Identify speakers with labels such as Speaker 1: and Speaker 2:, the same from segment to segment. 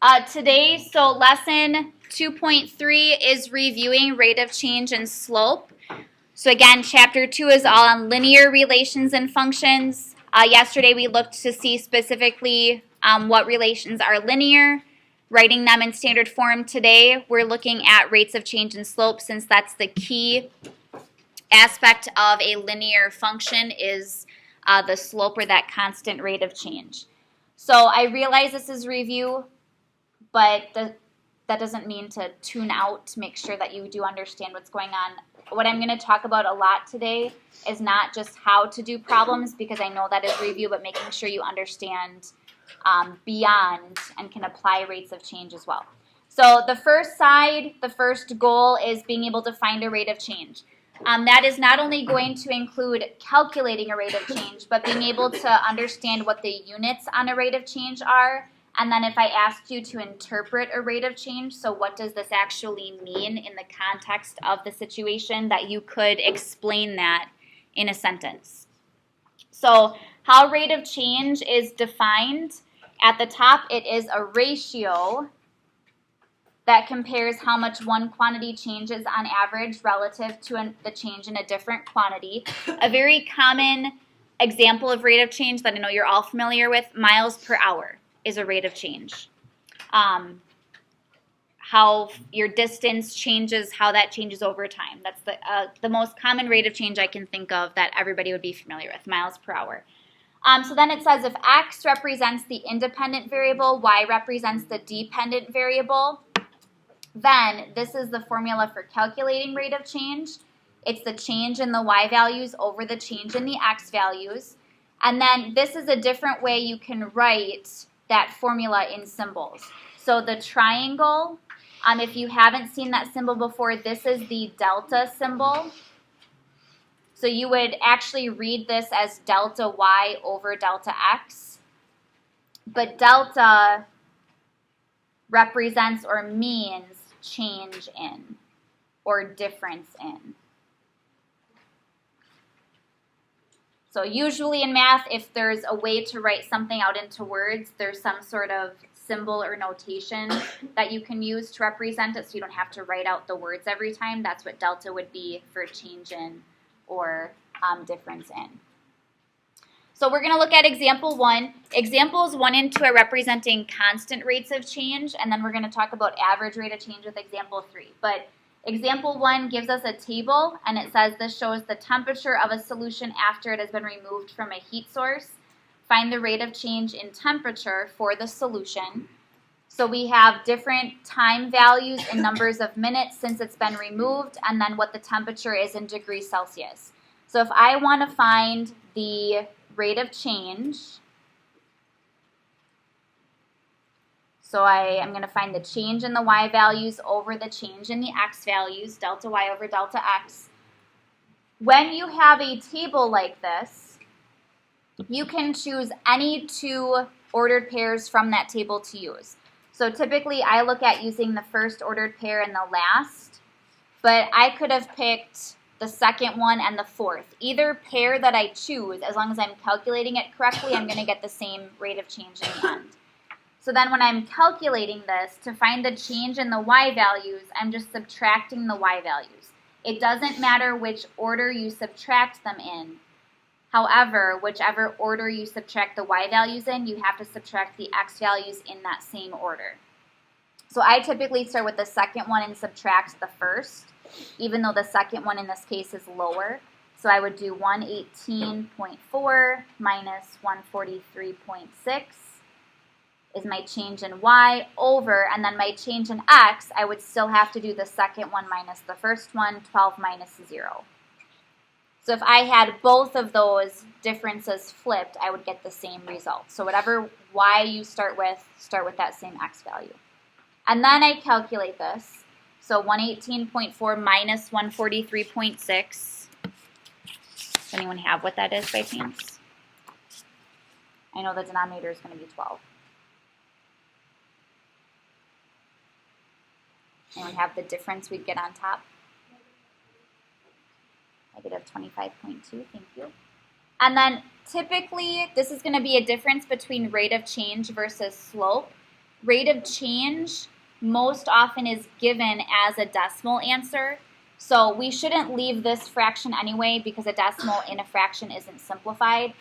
Speaker 1: So lesson 2.3 is reviewing rate of change and slope. So again, chapter 2 is all on linear relations and functions. Yesterday we looked to see specifically what relations are linear, writing them in standard form. Today we're looking at rates of change and slope, since that's the key aspect of a linear function is the slope, or that constant rate of change. So I realize this is review, but that doesn't mean to tune out to make sure that you do understand what's going on. What I'm going to talk about a lot today is not just how to do problems, because I know that is review, but making sure you understand beyond and can apply rates of change as well. So the first goal is being able to find a rate of change. That is not only going to include calculating a rate of change, but being able to understand what the units on a rate of change are. And then if I asked you to interpret a rate of change, so what does this actually mean in the context of the situation, that you could explain that in a sentence. So how rate of change is defined, at the top it is a ratio that compares how much one quantity changes on average relative to the change in a different quantity. A very common example of rate of change that I know you're all familiar with, miles per hour, is a rate of change. How your distance changes, how that changes over time. That's the most common rate of change I can think of that everybody would be familiar with, miles per hour. So then it says if x represents the independent variable, y represents the dependent variable, then this is the formula for calculating rate of change. It's the change in the y values over the change in the x values. And then this is a different way you can write that formula in symbols. So the triangle, if you haven't seen that symbol before, this is the delta symbol. So you would actually read this as delta y over delta x. But delta represents or means change in or difference in. So usually in math, if there's a way to write something out into words, there's some sort of symbol or notation that you can use to represent it, so you don't have to write out the words every time. That's what delta would be for change in or difference in. So we're going to look at example 1. Examples 1 and 2 are representing constant rates of change, and then we're going to talk about average rate of change with example 3. But example 1 gives us a table, and it says this shows the temperature of a solution after it has been removed from a heat source. Find the rate of change in temperature for the solution. So we have different time values in numbers of minutes since it's been removed, and then what the temperature is in degrees Celsius. So if I want to find the rate of change, so I am going to find the change in the y values over the change in the x values, delta y over delta x. When you have a table like this, you can choose any two ordered pairs from that table to use. So typically I look at using the first ordered pair and the last, but I could have picked the second one and the fourth. Either pair that I choose, as long as I'm calculating it correctly, I'm going to get the same rate of change in the end. So then when I'm calculating this, to find the change in the y values, I'm just subtracting the y values. It doesn't matter which order you subtract them in. However, whichever order you subtract the y values in, you have to subtract the x values in that same order. So I typically start with the second one and subtract the first, even though the second one in this case is lower. So I would do 118.4 minus 143.6 is my change in y over, and then my change in x, I would still have to do the second one minus the first one, 12 minus 0. So if I had both of those differences flipped, I would get the same result. So whatever y you start with that same x value. And then I calculate this. So 118.4 minus 143.6. Does anyone have what that is by chance? I know the denominator is going to be 12. Anyone have the difference we'd get on top? Negative 25.2, thank you. And then typically this is going to be a difference between rate of change versus slope. Rate of change most often is given as a decimal answer. So we shouldn't leave this fraction anyway because a decimal in a fraction isn't simplified.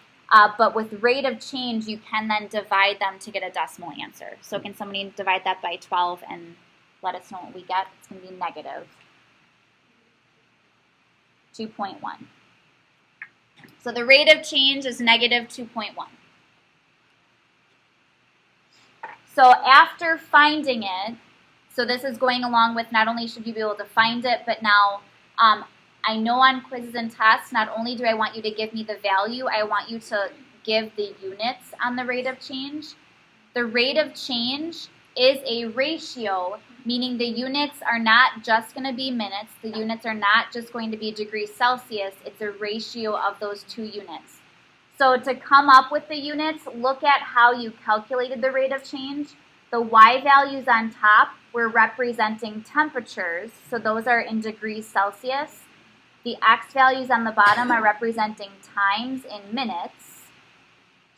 Speaker 1: But with rate of change, you can then divide them to get a decimal answer. So can somebody divide that by 12 and let us know what we get? It's going to be negative 2.1. So the rate of change is negative 2.1. So after finding it, so this is going along with not only should you be able to find it, but now I know on quizzes and tests, not only do I want you to give me the value, I want you to give the units on the rate of change. The rate of change is a ratio, meaning the units are not just going to be minutes. The units are not just going to be degrees Celsius. It's a ratio of those two units. So to come up with the units, look at how you calculated the rate of change. The y values on top, we're representing temperatures, so those are in degrees Celsius. The x values on the bottom are representing times in minutes.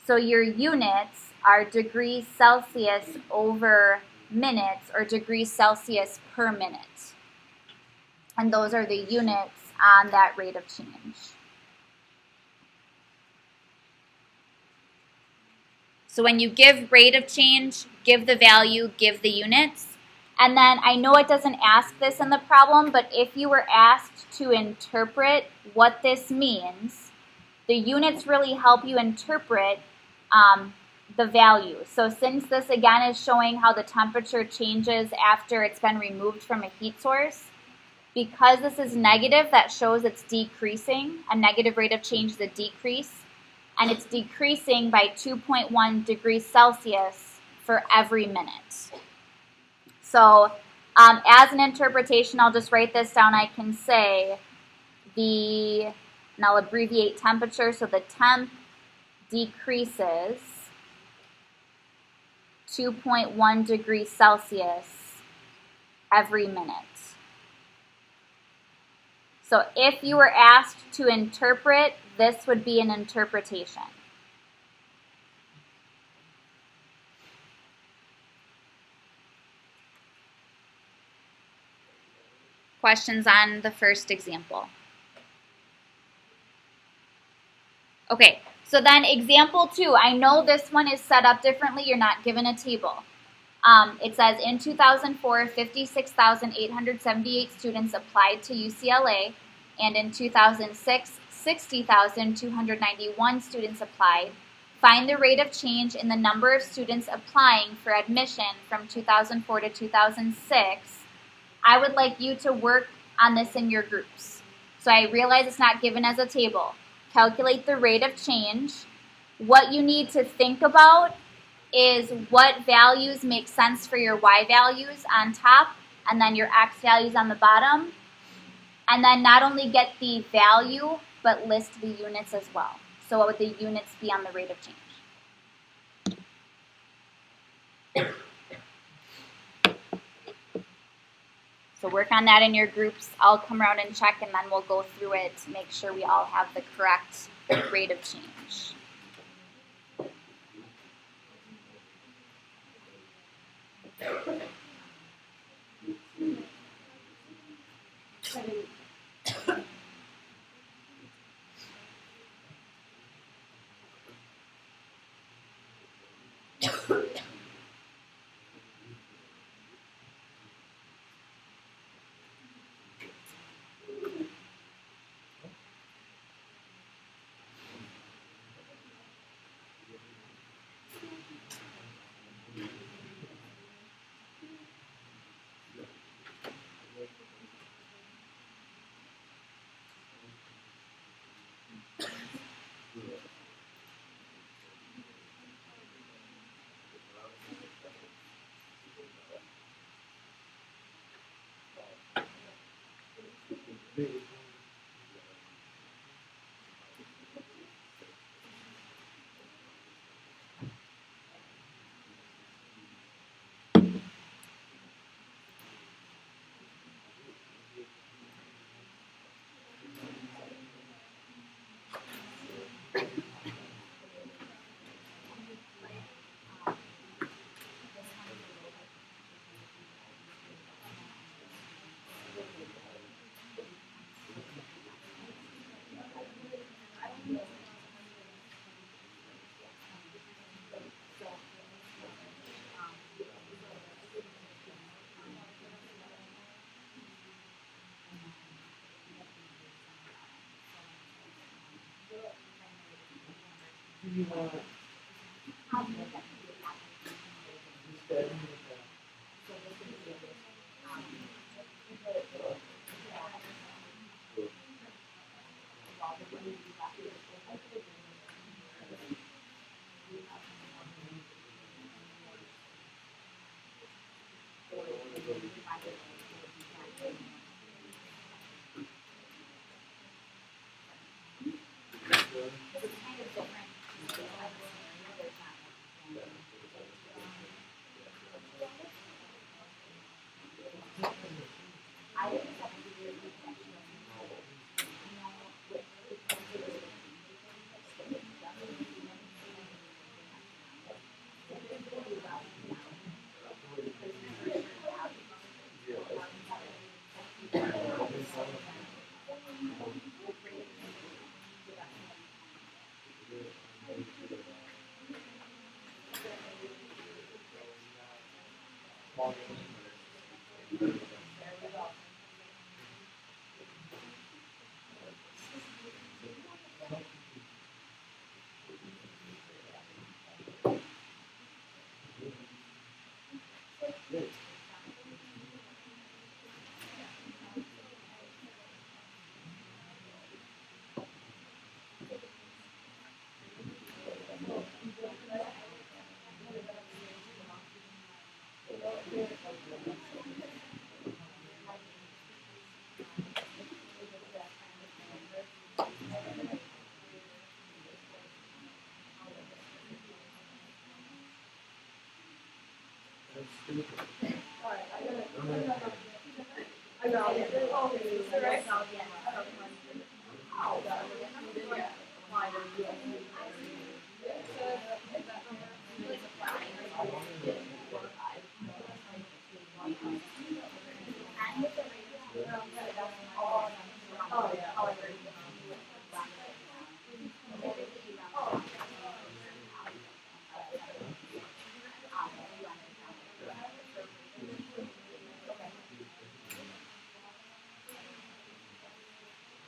Speaker 1: So your units are degrees Celsius over minutes or degrees Celsius per minute. And those are the units on that rate of change. So when you give rate of change, give the value, give the units. And then I know it doesn't ask this in the problem, but if you were asked to interpret what this means, the units really help you interpret the value. So since this again is showing how the temperature changes after it's been removed from a heat source, because this is negative, that shows it's decreasing. A negative rate of change is a decrease. And it's decreasing by 2.1 degrees Celsius for every minute. So as an interpretation, I'll just write this down. I can say and I'll abbreviate temperature, so the temp decreases 2.1 degrees Celsius every minute. So if you were asked to interpret, this would be an interpretation. Questions on the first example? Okay, so then example 2. I know this one is set up differently. You're not given a table. It says in 2004, 56,878 students applied to UCLA, and in 2006, 60,291 students applied. Find the rate of change in the number of students applying for admission from 2004 to 2006. I would like you to work on this in your groups. So I realize it's not given as a table. Calculate the rate of change. What you need to think about is what values make sense for your y values on top and then your x values on the bottom. And then not only get the value, but list the units as well. So what would the units be on the rate of change? So work on that in your groups. I'll come around and check, and then we'll go through it to make sure we all have the correct rate of change.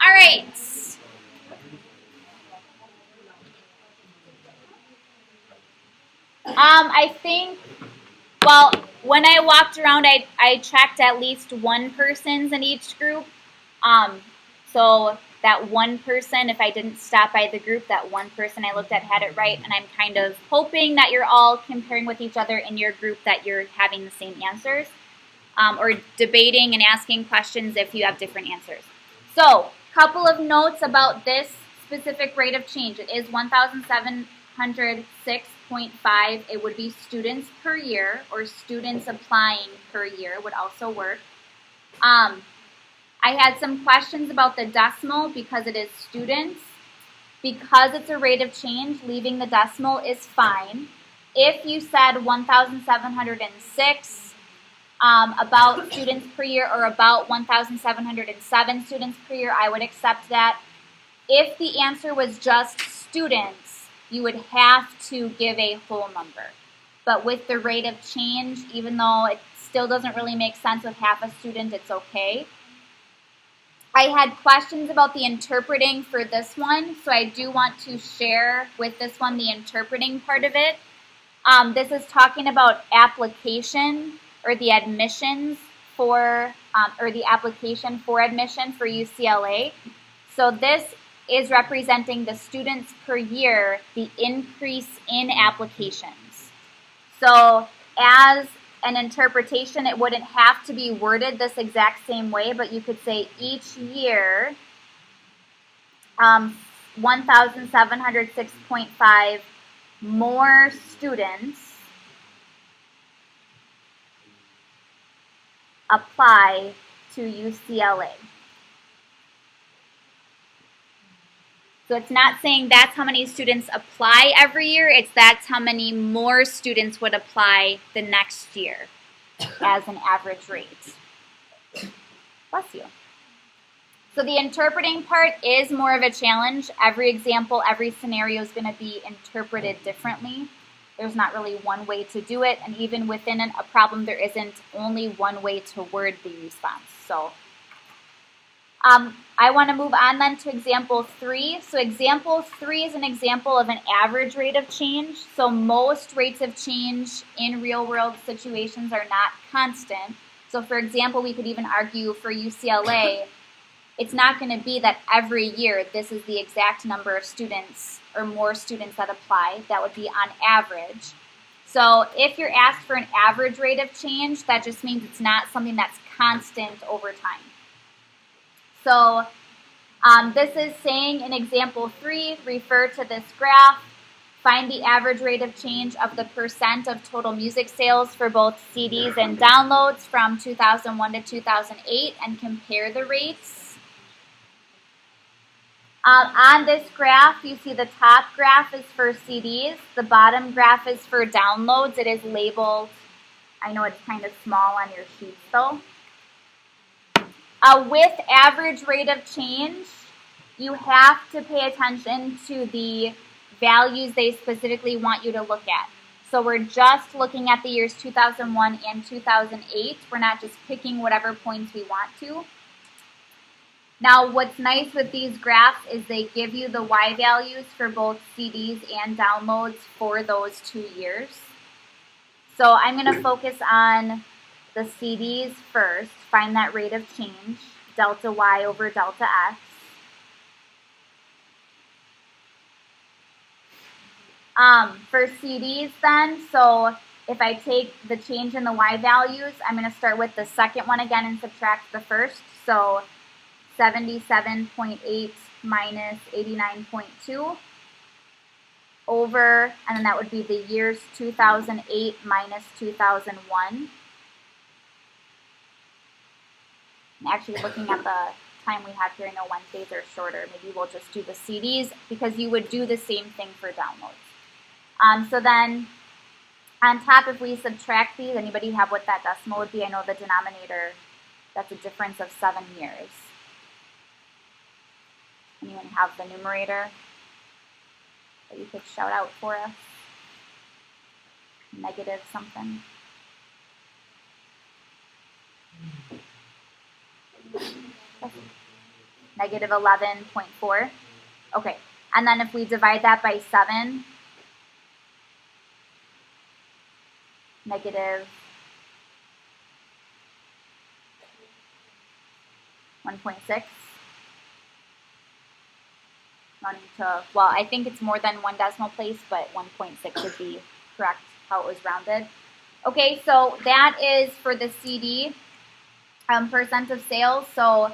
Speaker 1: All right. I think, well, when I walked around, I checked at least one person's in each group. So that one person, if I didn't stop by the group, that one person I looked at had it right. And I'm kind of hoping that you're all comparing with each other in your group, that you're having the same answers. Or debating and asking questions if you have different answers. So, couple of notes about this specific rate of change. It is 1,706.5. It would be students per year, or students applying per year would also work. I had some questions about the decimal because it is students. Because it's a rate of change, leaving the decimal is fine. If you said 1,706, about students per year, or about 1,707 students per year, I would accept that. If the answer was just students, you would have to give a whole number. But with the rate of change, even though it still doesn't really make sense with half a student, it's okay. I had questions about the interpreting for this one, so I do want to share with this one the interpreting part of it. This is talking about application, or the admissions for, or the application for admission for UCLA. So this is representing the students per year, the increase in applications. So as an interpretation, it wouldn't have to be worded this exact same way, but you could say each year, 1,706.5 more students apply to UCLA. So it's not saying that's how many students apply every year, it's that's how many more students would apply the next year as an average rate. Bless you. So the interpreting part is more of a challenge. Every example, every scenario is going to be interpreted differently. There's not really one way to do it, and even within a problem, there isn't only one way to word the response. So I want to move on then to example 3. So example 3 is an example of an average rate of change. So most rates of change in real world situations are not constant. So for example, we could even argue for UCLA, it's not going to be that every year this is the exact number of students or more students that apply. That would be on average. So if you're asked for an average rate of change, that just means it's not something that's constant over time. So this is saying in example 3, refer to this graph, find the average rate of change of the percent of total music sales for both CDs and downloads from 2001 to 2008 and compare the rates. On this graph, you see the top graph is for CDs, the bottom graph is for downloads. It is labeled, I know it's kind of small on your sheets though. With average rate of change, you have to pay attention to the values they specifically want you to look at. So we're just looking at the years 2001 and 2008. We're not just picking whatever points we want to. Now, what's nice with these graphs is they give you the Y values for both CDs and downloads for those 2 years. So I'm going to focus on the CDs first, find that rate of change, delta Y over delta X. For CDs then, so if I take the change in the Y values, I'm going to start with the second one again and subtract the first. So 77.8 minus 89.2 over, and then that would be the years 2008 minus 2001. I'm actually looking at the time we have here. I know Wednesdays are shorter. Maybe we'll just do the CDs because you would do the same thing for downloads. So then on top, if we subtract these, anybody have what that decimal would be? I know the denominator, that's a difference of 7 years. Anyone have the numerator that you could shout out for us? Negative something. Negative 11.4. Okay, and then if we divide that by 7, negative 1.6. Well, I think it's more than 1 decimal place, but 1.6 would be correct how it was rounded. Okay, so that is for the CD percent of sales. So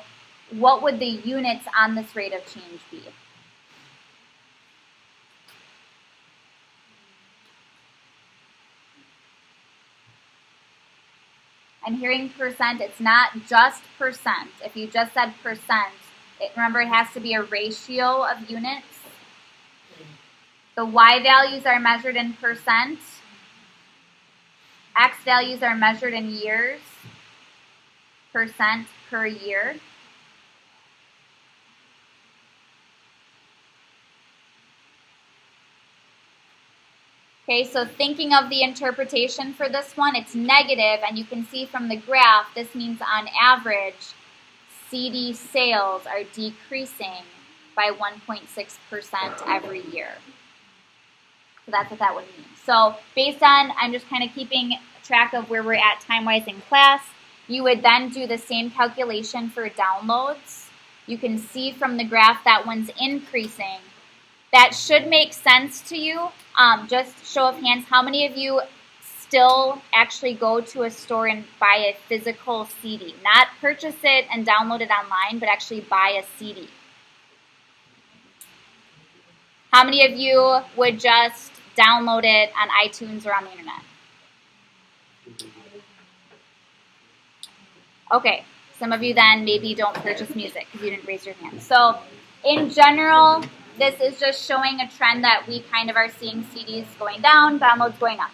Speaker 1: what would the units on this rate of change be? I'm hearing percent. It's not just percent. If you just said percent, remember it has to be a ratio of units. The Y values are measured in percent. X values are measured in years. Percent per year. Okay, so thinking of the interpretation for this one, it's negative, and you can see from the graph, this means on average, CD sales are decreasing by 1.6% every year. So that's what that would mean. So based on, I'm just kind of keeping track of where we're at time-wise in class, you would then do the same calculation for downloads. You can see from the graph that one's increasing. That should make sense to you. Just show of hands, how many of you still actually go to a store and buy a physical CD? Not purchase it and download it online, but actually buy a CD. How many of you would just download it on iTunes or on the internet? Okay, some of you then maybe don't purchase music because you didn't raise your hand. So in general, this is just showing a trend that we kind of are seeing CDs going down, downloads going up.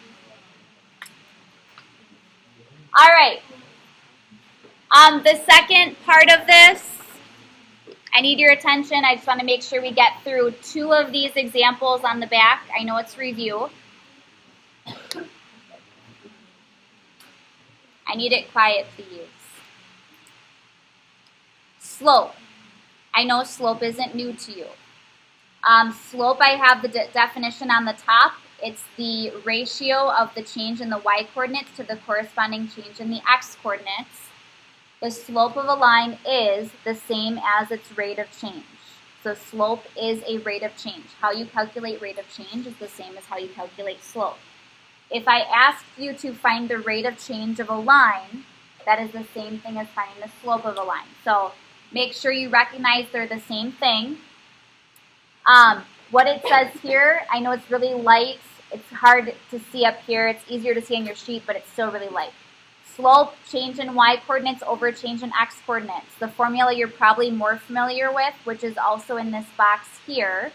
Speaker 1: All right. The second part of this, I need your attention. I just want to make sure we get through 2 of these examples on the back. I know it's review. I need it quiet, please. Slope. I know slope isn't new to you. Slope, I have the definition on the top. It's the ratio of the change in the y-coordinates to the corresponding change in the x-coordinates. The slope of a line is the same as its rate of change. So slope is a rate of change. How you calculate rate of change is the same as how you calculate slope. If I asked you to find the rate of change of a line, that is the same thing as finding the slope of a line. So make sure you recognize they're the same thing. What it says here, I know it's really light. It's hard to see up here. It's easier to see on your sheet, but it's still really light. Slope, change in y-coordinates over change in x-coordinates. The formula you're probably more familiar with, which is also in this box here,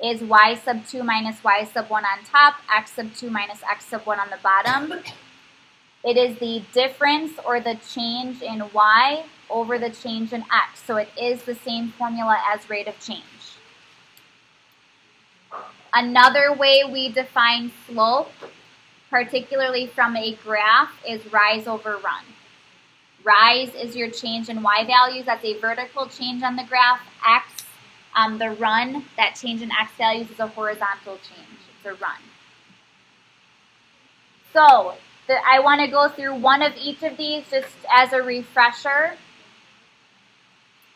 Speaker 1: is y sub 2 minus y sub 1 on top, x sub 2 minus x sub 1 on the bottom. It is the difference or the change in y over the change in x. So it is the same formula as rate of change. Another way we define slope, particularly from a graph, is rise over run. Rise is your change in y values. That's a vertical change on the graph. X, the run, that change in x values is a horizontal change. It's a run. So I want to go through one of each of these just as a refresher.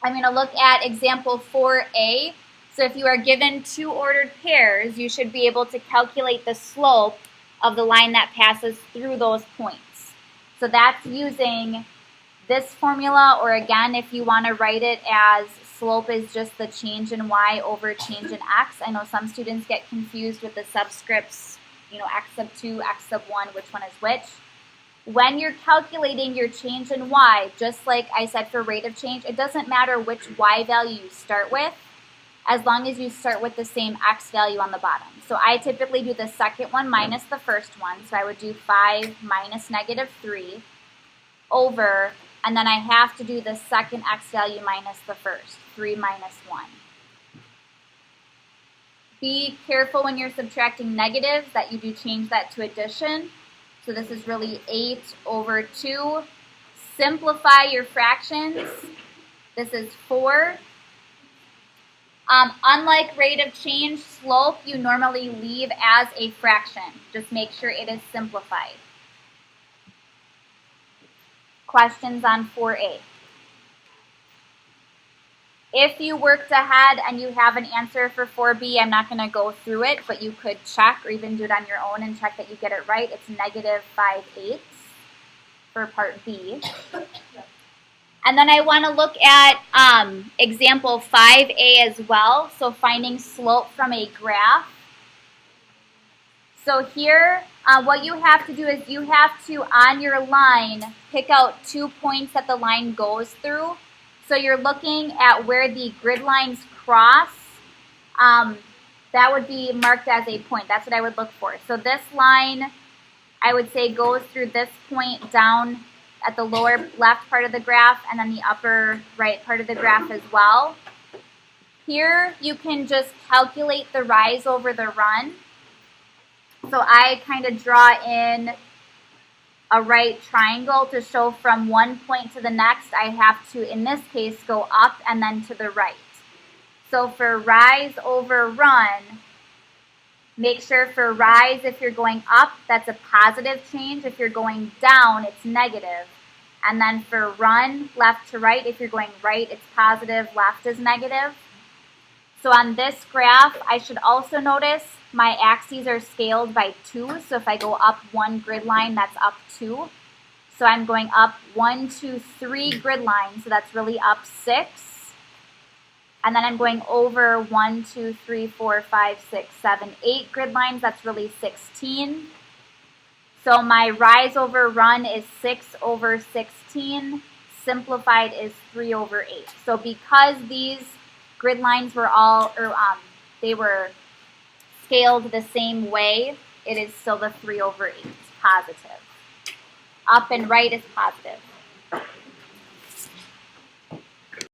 Speaker 1: I'm going to look at example 4a. So if you are given two ordered pairs, you should be able to calculate the slope of the line that passes through those points. So that's using this formula, or again, if you want to write it as slope is just the change in y over change in x. I know some students get confused with the subscripts, x sub 2, x sub 1, which one is which. When you're calculating your change in y, just like I said for rate of change, it doesn't matter which y value you start with, as long as you start with the same x value on the bottom. So I typically do the second one minus the first one. So I would do 5 minus negative 3 over, and then I have to do the second x value minus the first, 3 minus 1. Be careful when you're subtracting negatives that you do change that to addition. So this is really 8 over 2. Simplify your fractions. This is 4. Unlike rate of change, slope you normally leave as a fraction. Just make sure it is simplified. Questions on 4a? If you worked ahead and you have an answer for 4b, I'm not going to go through it, but you could check or even do it on your own and check that you get it right. It's negative 5/8 for part B. And then I want to look at example 5a as well, so finding slope from a graph. So here, what you have to do is you have to, on your line, pick out 2 points that the line goes through. So you're looking at where the grid lines cross. That would be marked as a point. That's what I would look for. So this line, I would say, goes through this point down at the lower left part of the graph and then the upper right part of the graph as well. Here you can just calculate the rise over the run. So I kind of draw in a right triangle to show from one point to the next I have to, in this case, go up and then to the right. So for rise over run, make sure for rise, if you're going up, that's a positive change. If you're going down, it's negative. And then for run, left to right, if you're going right, it's positive, left is negative. So on this graph, I should also notice my axes are scaled by 2. So if I go up one grid line, that's up 2. So I'm going up 1, 2, 3 grid lines, so that's really up 6. And then I'm going over 1, 2, 3, 4, 5, 6, 7, 8 grid lines, that's really 16. So my rise over run is 6 over 16. Simplified is 3 over 8. So because these grid lines were all, they were scaled the same way, it is still the 3 over 8, positive. Up and right is positive.